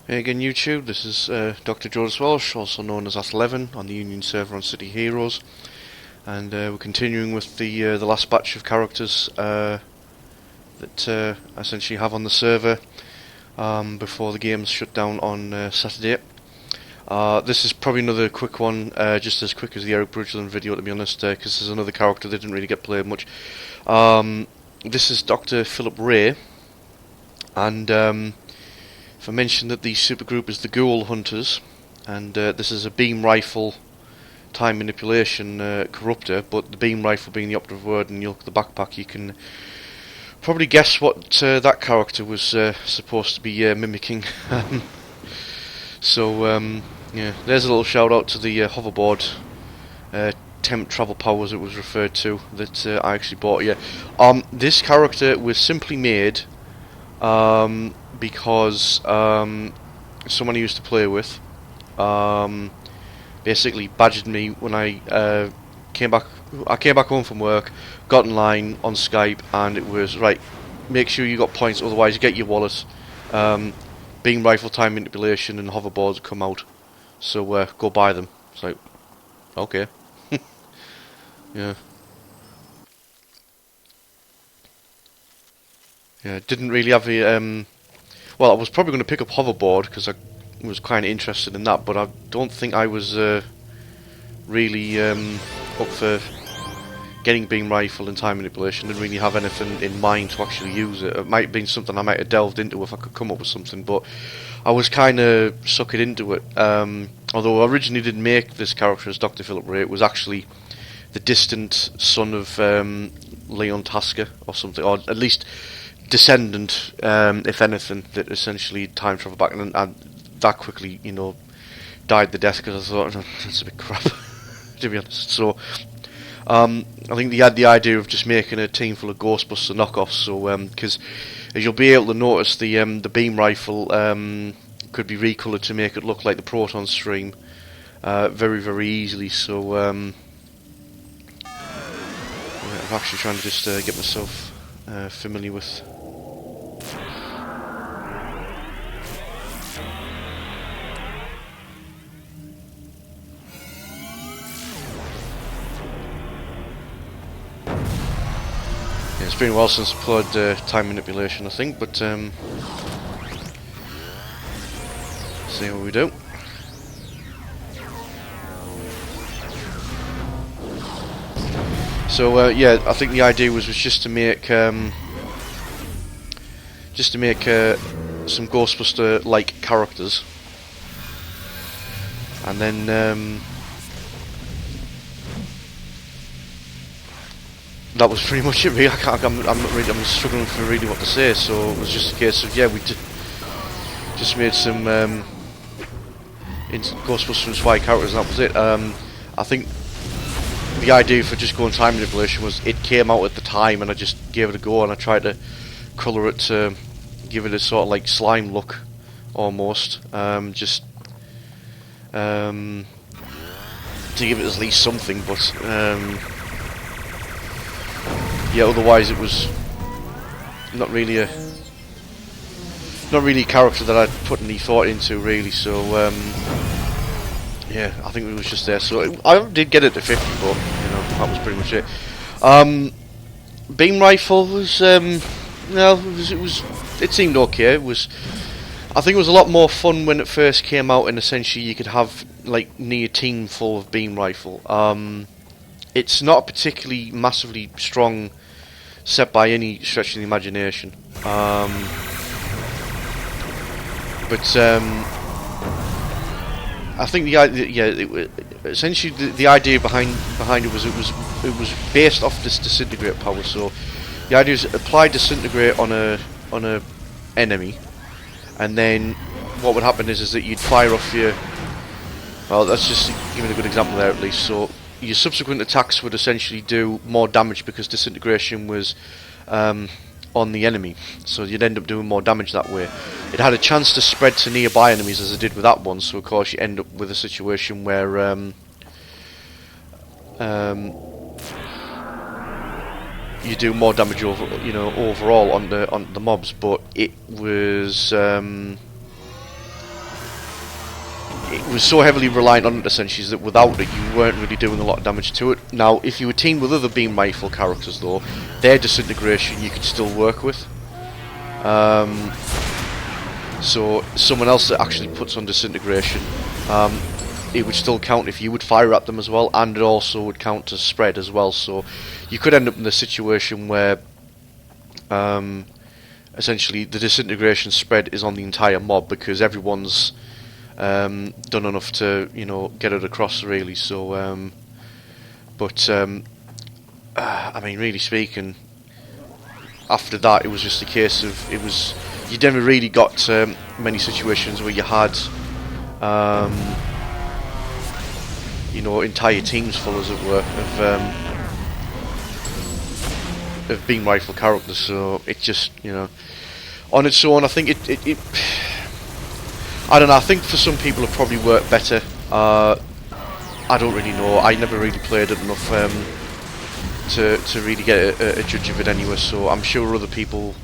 Hey again YouTube, this is Dr George Welsh, also known as At11 on the Union server on City Heroes, and we're continuing with the last batch of characters that I essentially have on the server before the game's shut down on Saturday. This is probably another quick one, just as quick as the Eric Bridgeland video to be honest, because there's another character that didn't really get played much. This is Dr Philip Rae, and if I mention that the supergroup is the Ghoul Hunters, and this is a beam rifle time manipulation corruptor, but the beam rifle being the operative word, and you look at the backpack, you can probably guess what that character was supposed to be mimicking. Yeah, there's a little shout out to the hoverboard temp travel powers it was referred to that I actually bought. Yeah, this character was simply made because someone I used to play with basically badgered me when I came back. I came back home from work, got in line on Skype, and it was right. Make sure you got points, otherwise you get your wallet. Beam rifle time manipulation and hoverboards come out, so go buy them. It's like, okay, yeah. Yeah, didn't really have a well, I was probably going to pick up hoverboard because I was kind of interested in that, but I don't think I was really up for getting beam rifle and time manipulation. Didn't really have anything in mind to actually use it. It might have been something I might have delved into if I could come up with something, but I was kind of suckered into it. Although I originally didn't make this character as Dr. Philip Rae, it was actually the distant son of Leon Tasker or something, or at least descendant, if anything, that essentially time travel back, and that quickly, you know, died the death because I thought that's a bit crap, to be honest. So I think they had the idea of just making a team full of Ghostbusters knockoffs. So because as you'll be able to notice, the beam rifle could be recolored to make it look like the proton stream very easily. So I'm actually trying to just get myself familiar with. Yeah, it's been a while since I played time manipulation, I think, but see how we do. So yeah, I think the idea was just to make some Ghostbuster-like characters, and then that was pretty much it. Really, I'm struggling for really what to say. So it was just a case of, yeah, we just made some Ghostbusters-inspired characters, and that was it. I think the idea for just going time manipulation was it came out at the time, and I just gave it a go, and I tried to colour it to give it a sort of like slime look, almost. Just to give it at least something, but yeah, otherwise it was not really a character that I'd put any thought into, really. So yeah, I think it was just there. So I did get it to 50, but you know, that was pretty much it. Beam rifle was no, it seemed okay. It was, I think it was a lot more fun when it first came out, and essentially you could have like near team full of beam rifle. It's not a particularly massively strong set by any stretch of the imagination, but I think the idea, yeah, essentially the idea behind it was based off this disintegrate power. So the idea is apply disintegrate on a enemy, and then what would happen is that you'd fire off your, well, that's just giving a good example there at least. So your subsequent attacks would essentially do more damage because disintegration was on the enemy, so you'd end up doing more damage that way. It had a chance to spread to nearby enemies as it did with that one, so of course you end up with a situation where you do more damage overall on the mobs. But it was it was so heavily reliant on it essentially that without it you weren't really doing a lot of damage to it. Now, if you were teamed with other beam rifle characters though, their disintegration you could still work with. So someone else that actually puts on disintegration, it would still count if you would fire at them as well, and it also would count as spread as well. So you could end up in a situation where essentially the disintegration spread is on the entire mob because everyone's done enough to, you know, get it across really. So I mean, really speaking, after that it was just a case of you never really got many situations where you had you know, entire teams full, as it were, of beam rifle characters. So it just, you know, on its own, I think it I don't know, I think for some people it probably worked better. I don't really know, I never really played it enough to really get a judge of it anyway, so I'm sure other people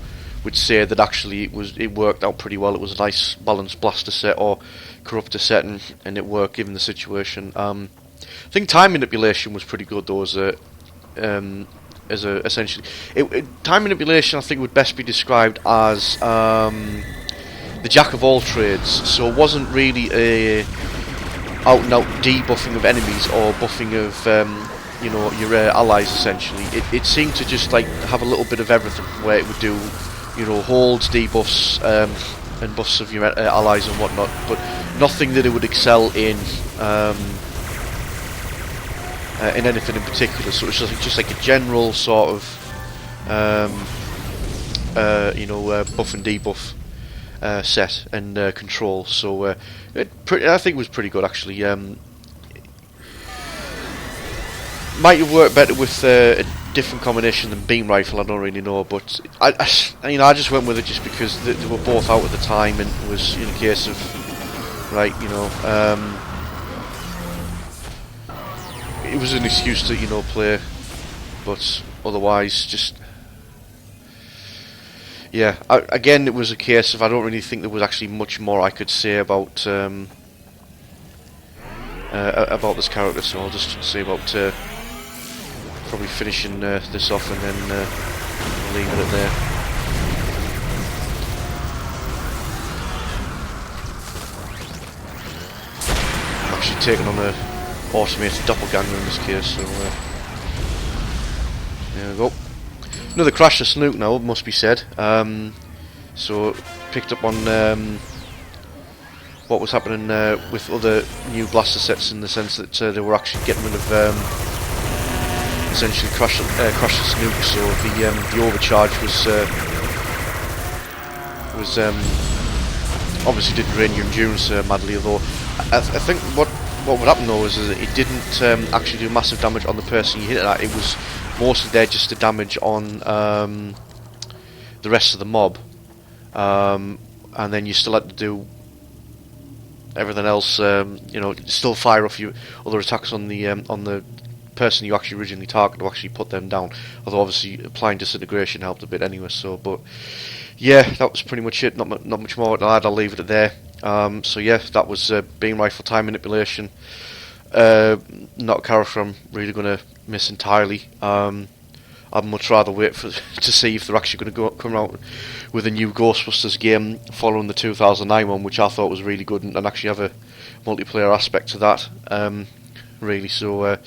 would say that actually it worked out pretty well. It was a nice balanced blaster set or corruptor set, and it worked given the situation. I think time manipulation was pretty good though, as a essentially time manipulation I think would best be described as the jack of all trades. So it wasn't really a out and out debuffing of enemies or buffing of you know, your allies essentially. It seemed to just like have a little bit of everything, where it would do, you know, holds, debuffs, and buffs of your allies and whatnot, but nothing that it would excel in anything in particular. So it's just like a general sort of you know, buff and debuff set and control. So I think it was pretty good actually. Might have worked better with a different combination than beam rifle, I don't really know, but I just went with it just because they were both out at the time, and it was in a case of, right, you know, it was an excuse to, you know, play, but otherwise just, yeah, again it was a case of I don't really think there was actually much more I could say about this character, so I'll just say about probably finishing this off and then leaving it there. I'm actually taking on a automated doppelganger in this case, so there we go. Another crash to Snook now, must be said. So picked up on what was happening with other new blaster sets, in the sense that they were actually getting rid of essentially crash the Snook. So the overcharge was obviously didn't drain your endurance madly, although I think what would happen though is that it didn't actually do massive damage on the person you hit it at. It was mostly there just to damage on the rest of the mob, and then you still had to do everything else. You know, still fire off your other attacks on the person you actually originally targeted to actually put them down. Although obviously applying disintegration helped a bit anyway. So, but yeah, that was pretty much it. Not much more to add. I'll leave it at there. So yeah, that was beam rifle time manipulation. Not a character I'm really going to miss entirely. I'd much rather wait to see if they're actually going to come out with a new Ghostbusters game following the 2009 one, which I thought was really good, and actually have a multiplayer aspect to that. Really, so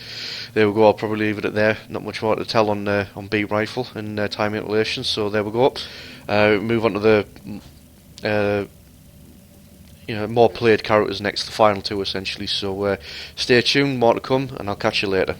there we go. I'll probably leave it at there. Not much more to tell on beam rifle and time manipulation. So there we go. Move on to the you know, more played characters next, the final two essentially. So stay tuned, more to come, and I'll catch you later.